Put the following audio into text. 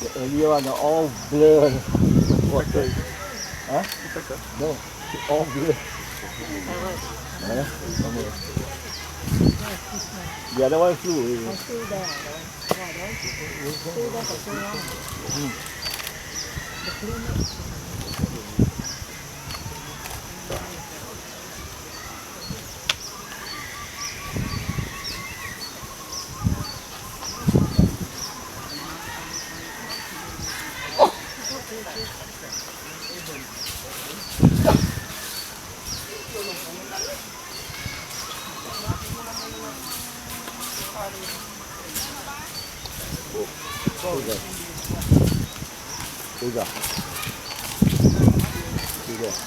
The earlier one are all blurred. Water. Huh? No, all blurred. Huh? The other one flew. Still there, that one. Yeah, that one still there for so long. The plane. Who's that? Who's that?